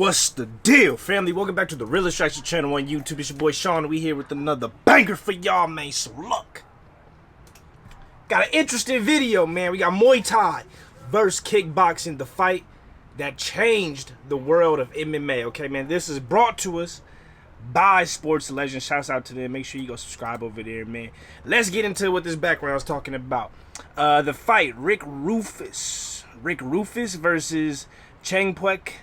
What's the deal, family? Welcome back to the Real Extraction channel on YouTube. It's your boy Sean. We here with another banger for y'all, man. So look, got an interesting video, man. We got Muay Thai versus kickboxing, the fight that changed the world of MMA. Okay, man. This is brought to us by Sports Legend. Shouts out to them. Make sure you go subscribe over there, man. Let's get into what this background I was talking about. The fight: Rick Rufus versus Chang Puek.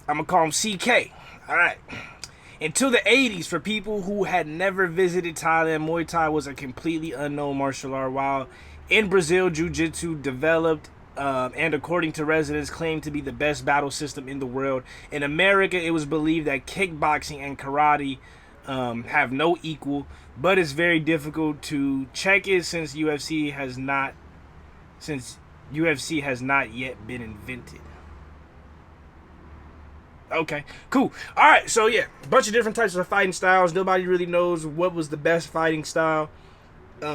I'm gonna call him CK. Alright. Until the 80s, for people who had never visited Thailand, Muay Thai was a completely unknown martial art, while in Brazil, Jiu-Jitsu developed and, according to residents, claimed to be the best battle system in the world. In America, it was believed that kickboxing and karate have no equal, but it's very difficult to check it since UFC has not yet been invented. Okay, cool. Alright, so yeah, a bunch of different types of fighting styles. Nobody really knows what was the best fighting style. This,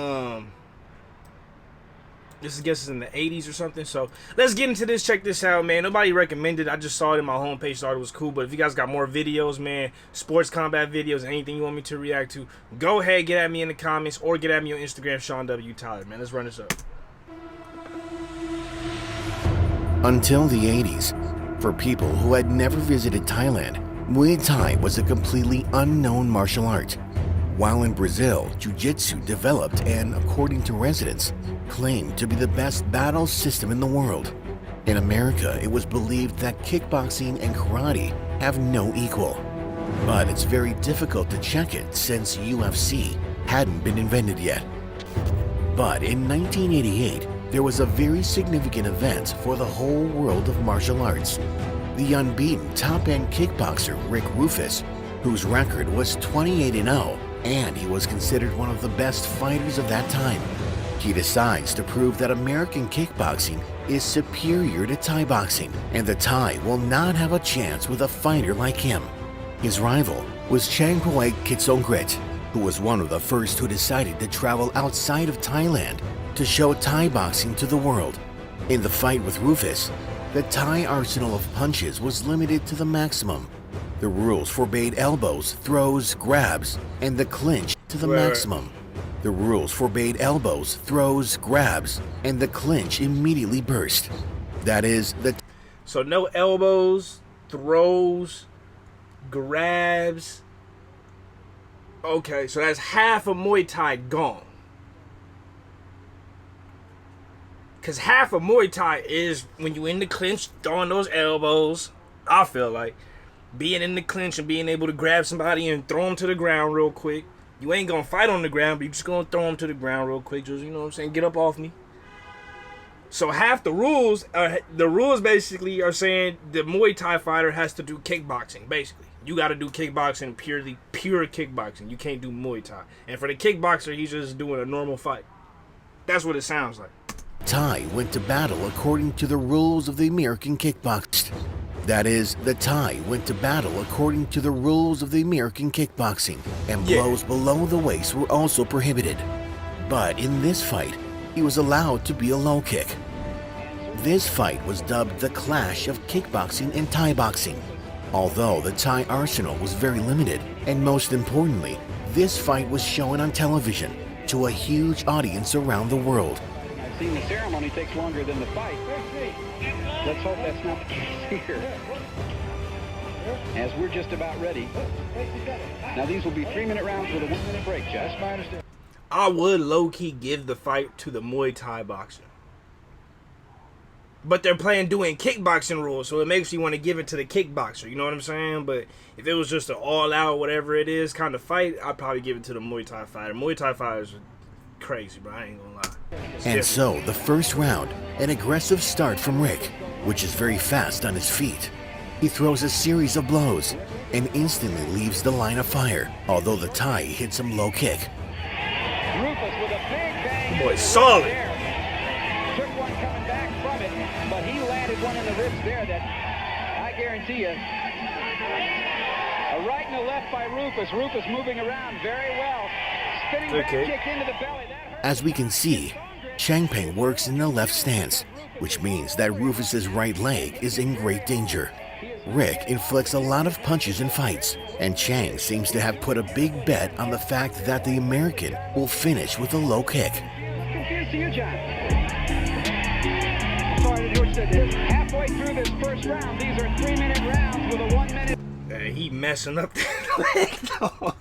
I guess, is in the 80s or something. So let's get into this. Check this out, man. Nobody recommended. I just saw it in my homepage, thought it was cool. But if you guys got more videos, man, sports combat videos, anything you want me to react to, go ahead, get at me in the comments or get at me on Instagram, Sean W. Tyler, man. Let's run this up. Until the 80s, for people who had never visited Thailand, Muay Thai was a completely unknown martial art. While in Brazil, Jiu-Jitsu developed and, according to residents, claimed to be the best battle system in the world. In America, it was believed that kickboxing and karate have no equal. But it's very difficult to check it since UFC hadn't been invented yet. But in 1988, there was a very significant event for the whole world of martial arts. The unbeaten top-end kickboxer Rick Rufus, whose record was 28-0, and he was considered one of the best fighters of that time. He decides to prove that American kickboxing is superior to Thai boxing, and the Thai will not have a chance with a fighter like him. His rival was Chang Puek Kitsongkrit, who was one of the first who decided to travel outside of Thailand to show Thai boxing to the world. In the fight with Rufus, the Thai arsenal of punches was limited to the maximum. The rules forbade elbows, throws, grabs, and the clinch to the maximum. The rules forbade elbows, throws, grabs, and the clinch immediately burst. That is, So no elbows, throws, grabs. Okay, so that's half of Muay Thai gone. Because half of Muay Thai is when you in the clinch, throwing those elbows. I feel like being in the clinch and being able to grab somebody and throw them to the ground real quick. You ain't going to fight on the ground, but you're just going to throw them to the ground real quick. Just, you know what I'm saying? Get up off me. So half the rules basically are saying the Muay Thai fighter has to do kickboxing, basically. You got to do kickboxing, pure kickboxing. You can't do Muay Thai. And for the kickboxer, he's just doing a normal fight. That's what it sounds like. Thai went to battle according to the rules of the American kickboxing. That is, the Thai went to battle according to the rules of the American kickboxing, and blows below the waist were also prohibited. But in this fight, he was allowed to be a low kick. This fight was dubbed the clash of kickboxing and Thai boxing. Although the Thai arsenal was very limited, and most importantly, this fight was shown on television to a huge audience around the world. I've seen the ceremony takes longer than the fight. Let's hope that's not the case here, as we're just about ready. Now these will be 3-minute rounds with a 1-minute break, Josh. I would low-key give the fight to the Muay Thai boxer. But they're doing kickboxing rules, so it makes you want to give it to the kickboxer. You know what I'm saying? But if it was just an all-out, whatever it is, kind of fight, I'd probably give it to the Muay Thai fighter. Muay Thai fighters are crazy, bro. I ain't gonna lie. And so, the first round, an aggressive start from Rick, which is very fast on his feet. He throws a series of blows and instantly leaves the line of fire, although the Thai hits him low kick. Rufus with a big bang. Boy, solid. Took one coming back from it, but he landed one in the ribs there that I guarantee you. A right and a left by Rufus. Rufus moving around very well. Spinning back kick into the belly. As we can see, Changpeng works in the left stance, which means that Rufus's right leg is in great danger. He is Rick inflicts a lot of punches in fights, and Chang seems to have put a big bet on the fact that the American will finish with a low kick. Confused to you, John. Sorry to do what you said. Halfway through this first round, these are 3-minute rounds with a 1 minute. He messing up that leg, though.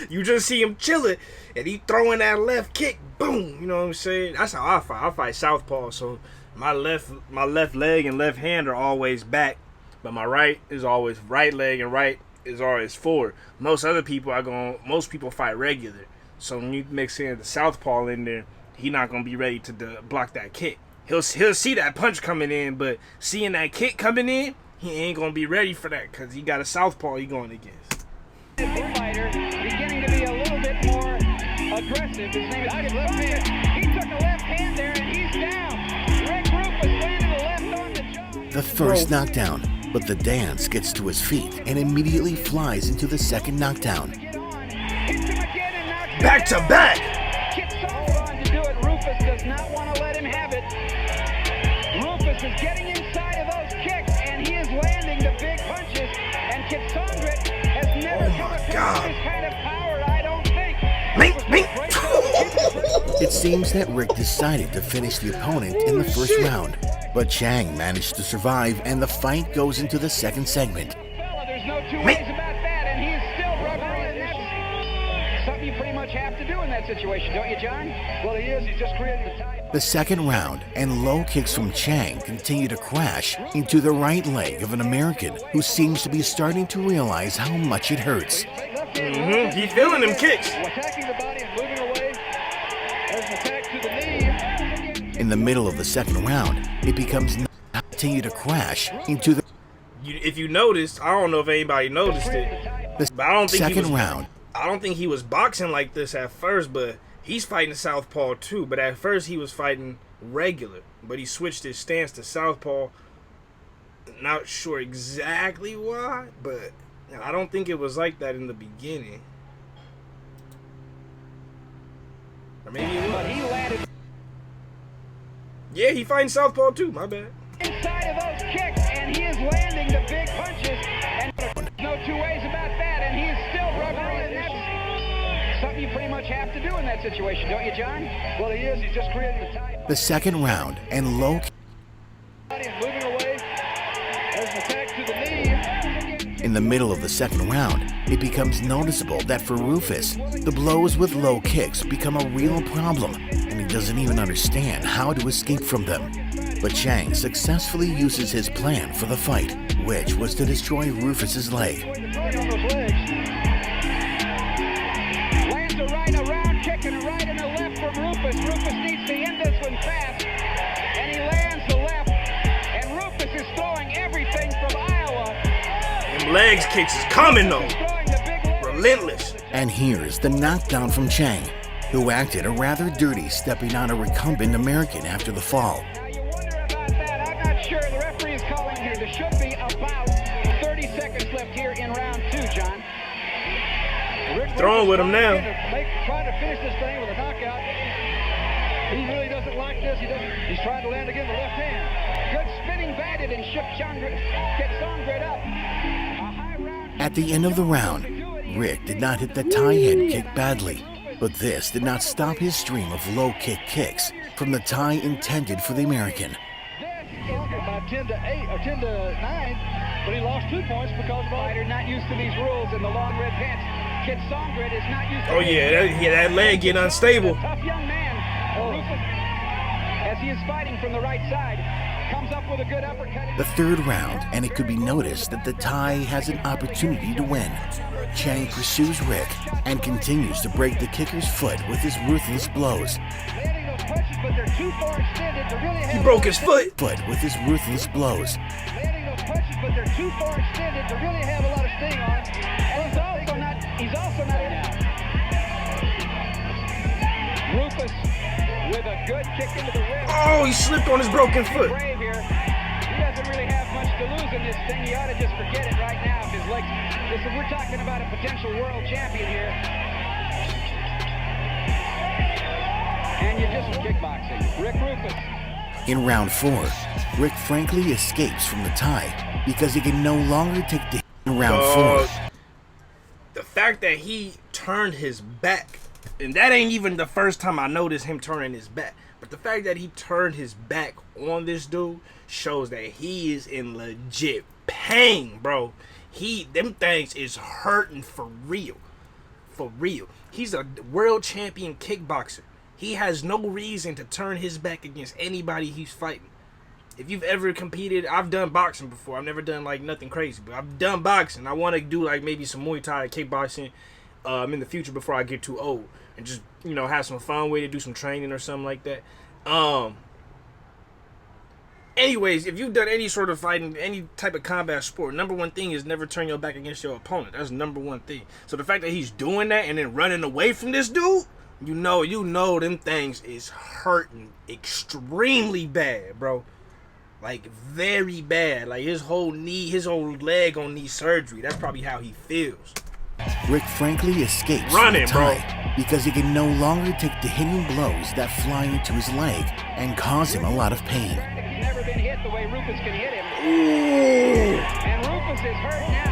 You just see him chilling, and he throwing that left kick. Boom. You know what I'm saying? That's how I fight. I fight southpaw, so my left leg and left hand are always back, but my right is always right leg and right is always forward. Most people fight regular. So when you mix in the southpaw in there, he not gonna be ready to block that kick. He'll see that punch coming in, but seeing that kick coming in, he ain't gonna be ready for that because he got a southpaw he going against. Fighter beginning to be a little bit more aggressive. His name is Blvd. He took a left hand there and he's down. Rick Rufus landed a left on the jaw. The first knockdown, but the dance gets to his feet and immediately flies into the second knockdown. Hits him again and knocks him Back to down. back. Kicks on to do it. Rufus does not want to let him have it. Rufus is getting inside of those kicks and he is landing the big punches. And Kickboxing has never come across this kind of power, I don't think. It seems that Rick decided to finish the opponent in the first round, but Chang managed to survive and the fight goes into the second segment. There's no two ways about that, and he is still rubbery, and that's something you pretty much have to do in that situation, don't you, John? Well, he is. He's just creating the tie. The second round and low kicks from Chang continue to crash into the right leg of an American who seems to be starting to realize how much it hurts. He's feeling them kicks. Attacking the body and moving away. There's an attack to the knee. In the middle of the second round, it becomes continue to crash into the If you noticed, I don't know if anybody noticed it, but I don't think second round. I don't think he was boxing like this at first, but he's fighting southpaw too. But at first he was fighting regular, but he switched his stance to southpaw. Not sure exactly why, but I don't think it was like that in the beginning. Or maybe it was. He landed Yeah, he fighting southpaw too. My bad. inside of those kicks, and he is landing the big punches. And no two ways about that, and he is still rubbery, and that's something you pretty much have to do in that situation, don't you, John? Well, he is. He's just creating the tie. The second round and low Moving away. There's an attack to the knee. in the middle of the second round, it becomes noticeable that for Rufus, the blows with low kicks become a real problem, and he doesn't even understand how to escape from them. But Chang successfully uses his plan for the fight, which was to destroy Rufus's leg. Lands a right, a round kick, and a right and a left from Rufus. Rufus needs to end this one fast, and he lands the left, and Rufus is throwing everything from Iowa. Them legs kicks is coming though. Throwing the big left. Relentless. And here's the knockdown from Chang, who acted a rather dirty stepping on a recumbent American after the fall. Now you wonder about that. I'm not sure. The referee is calling here. There should be about 30 seconds left here in round 2, John. Throwing with him now. Trying to finish this thing with a knockout. He really doesn't like this. He's trying to land again the left hand. Good spinning batted and shook Kickboxing up. A high round. At the end of the round, Rick did not hit the tie head kick badly, but this did not stop his stream of low kick kicks from the tie intended for the American. This is about 10 to 8 or 10 to 9, but he lost 2 points because of fighter not used to these rules in the long red pants. Kickboxing is not used to. Oh yeah, that leg get unstable. Tough young man. Rufus, as he is fighting from the right side, comes up with a good uppercut. The third round, and it could be noticed that the tie has an opportunity to win. Chang pursues Rick and continues to break the kicker's foot with his ruthless blows. Landing those punches, but they're too far extended to really have. He broke his foot. With his ruthless blows. Landing those punches, but they're too far extended to really have a lot of sting on. And he's also not in out. Rufus with a good kick into the ribs. Oh, he slipped on his broken foot. Brave here. He doesn't really have much to lose in this thing. He ought to just forget it right now if his legs. Listen, we're talking about a potential world champion here. And you just kickboxing. Rick Rufus. In round 4, Rick frankly escapes from the tie because he can no longer take the hit in round 4. The fact that he turned his back, and that ain't even the first time I noticed him turning his back, but the fact that he turned his back on this dude shows that he is in legit pain, bro. Them things is hurting for real. For real. He's a world champion kickboxer. He has no reason to turn his back against anybody he's fighting. If you've ever competed, I've done boxing before. I've never done like nothing crazy, but I've done boxing. I want to do like maybe some Muay Thai, kickboxing in the future before I get too old, and just, you know, have some fun with it, do some training or something like that. Anyways, if you've done any sort of fighting, any type of combat sport, number one thing is never turn your back against your opponent. That's number one thing. So the fact that he's doing that and then running away from this dude, you know them things is hurting extremely bad, bro. Like, very bad. Like, his whole leg gonna need surgery. That's probably how he feels. Rick frankly escapes from the tie because he can no longer take the hitting blows that fly into his leg and cause him a lot of pain. He's never been hit the way Rufus can hit him. Ooh. And Rufus is hurt now.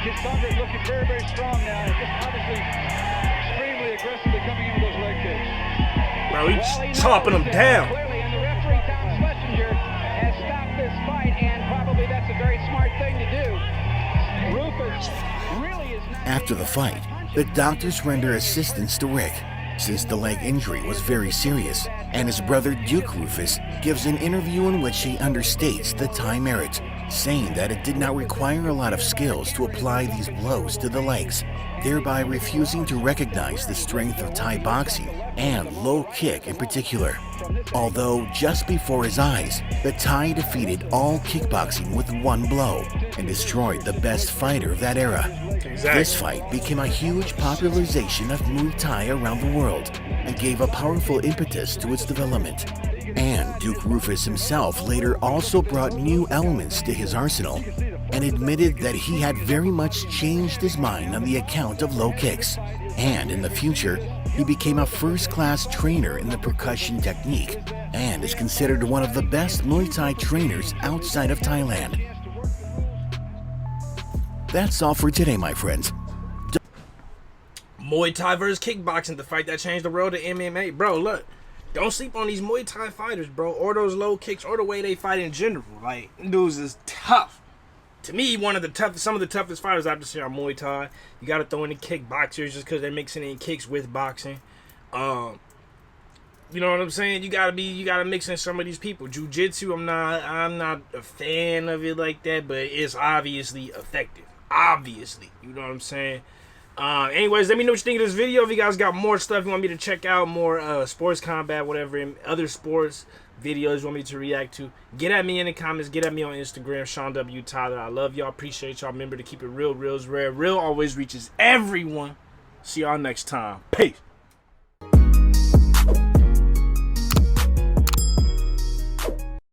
Kid Saunders looking very, very strong now. Just obviously extremely aggressively coming in with those leg kicks. Bro, he's chopping him down. Clearly, and the referee, Tom Schlesinger, has stopped this fight, and probably that's a very smart thing to do. Rufus really is not... After the fight, the doctors render assistance to Rick, since the leg injury was very serious, and his brother Duke Rufus gives an interview in which he understates the tie merit, saying that it did not require a lot of skills to apply these blows to the legs, thereby refusing to recognize the strength of Thai boxing and low kick in particular. Although just before his eyes, the Thai defeated all kickboxing with one blow and destroyed the best fighter of that era. Exactly. This fight became a huge popularization of Muay Thai around the world and gave a powerful impetus to its development. And Duke Rufus himself later also brought new elements to his arsenal and admitted that he had very much changed his mind on the account of low kicks. And in the future, he became a first-class trainer in the percussion technique and is considered one of the best Muay Thai trainers outside of Thailand. That's all for today, my friends. Muay Thai versus kickboxing, the fight that changed the world of MMA. Bro, look. Don't sleep on these Muay Thai fighters, bro, or those low kicks, or the way they fight in general. Like, dudes is tough. To me, some of the toughest fighters I've seen are Muay Thai. You got to throw in the kickboxers just because they're mixing in kicks with boxing. You know what I'm saying? You gotta mix in some of these people. Jiu-jitsu, I'm not a fan of it like that, but it's obviously effective. Obviously, you know what I'm saying? Anyways, let me know what you think of this video. If you guys got more stuff you want me to check out, more sports combat, whatever, and other sports videos you want me to react to, get at me in the comments. Get at me on Instagram, Sean W. Tyler. I love y'all. Appreciate y'all. Remember to keep it real, real is rare. Real always reaches everyone. See y'all next time. Peace.